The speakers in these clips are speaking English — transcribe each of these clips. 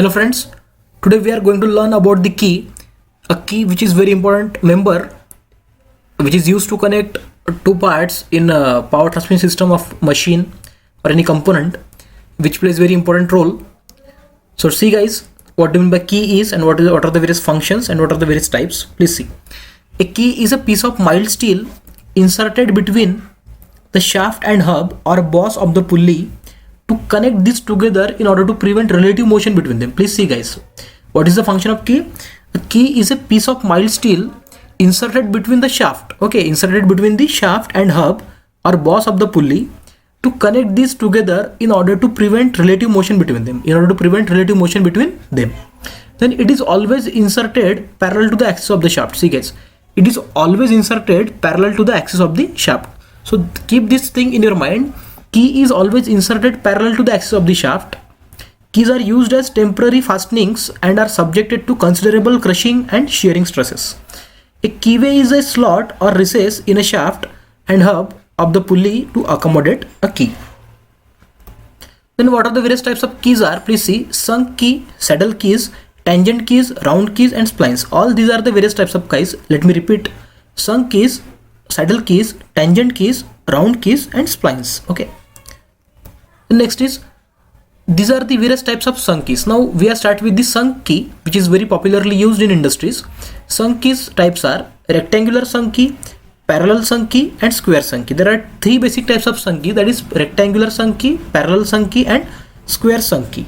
Hello friends, today we are going to learn about the key, a key which is very important member which is used to connect two parts in a power transmission system of machine or any component which plays very important role. So see guys, what do you mean by key is and what are the various functions and what are the various types. Please see. A key is a piece of mild steel inserted between the shaft and hub or boss of the pulley to connect these together in order to prevent relative motion between them. Please see guys, what is the function of key? A key is a piece of mild steel inserted between the shaft, inserted between the shaft and hub or boss of the pulley to connect these together in order to prevent relative motion between them. Then it is always inserted parallel to the axis of the shaft. See guys, it is always inserted parallel to the axis of the shaft. So keep this thing in your mind. Key is always inserted parallel to the axis of the shaft. Keys are used as temporary fastenings and are subjected to considerable crushing and shearing stresses. A keyway is a slot or recess in a shaft and hub of the pulley to accommodate a key. Then what are the various types of keys are? Please see. Sunk key, saddle keys, tangent keys, round keys and splines. All these are the various types of keys. Let me repeat. Sunk keys, saddle keys, tangent keys, round keys and splines. The next is, these are the various types of sunk keys. Now we are start with the sunk key, which is very popularly used in industries. Sunk keys types are rectangular sunk key, parallel sunk key and square sunk key. There are three basic types of sunk key, that is rectangular sunk key, parallel sunk key and square sunk key.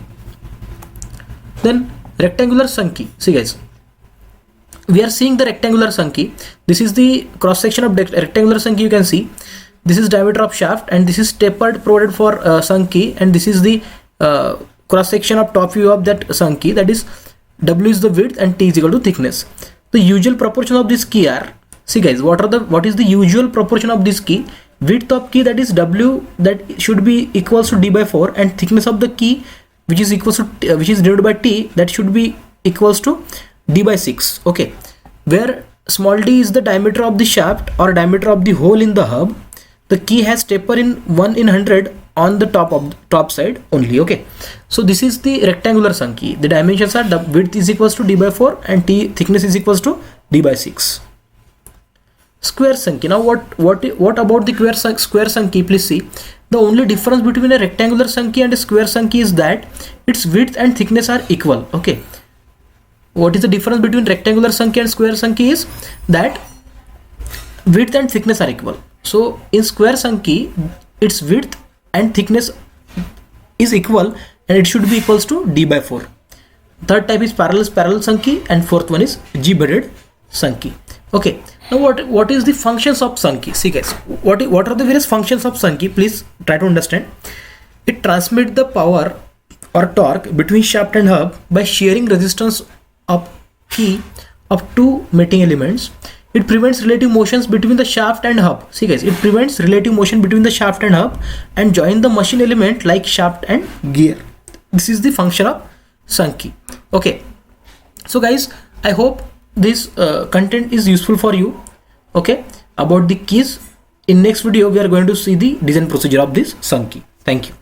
Then rectangular sunk key. See guys, we are seeing the rectangular sunk key. This is the cross section of rectangular sunk key. You can see this is diameter of shaft and this is tapered provided for sunk key, and this is the cross section of top view of that sunk key, that is W is the width and T is equal to thickness. The usual proportion of this key are, see guys, what is the usual proportion of this key? Width of key, that is W, that should be equals to D by 4, and thickness of the key which is equals to which is divided by T, that should be equals to D by 6. Where small d is the diameter of the shaft or diameter of the hole in the hub, the key has taper in 1 in 100 on the top side only. So this is the rectangular sunk key. The dimensions are width is equals to D by 4 and T thickness is equals to D by 6. Square sunk key. Now what about the square sunk key? Please see. The only difference between a rectangular sunk key and a square sunk key is that its width and thickness are equal. What is the difference between rectangular sunk key and square sunk key is that width and thickness are equal. So in square sunk key, its width and thickness is equal and it should be equals to D by 4. Third type is parallel sunk key and fourth one is G-bedded sunk key. Now what is the functions of sunk key? See guys, what are the various functions of sunk key? Please try to understand. It transmits the power or torque between shaft and hub by shearing resistance of key of two mating elements. It prevents relative motions between the shaft and hub. See guys, it prevents relative motion between the shaft and hub and join the machine element like shaft and gear. This is the function of sunk key. So guys, I hope this content is useful for you. About the keys. In next video we are going to see the design procedure of this sunk key. Thank you.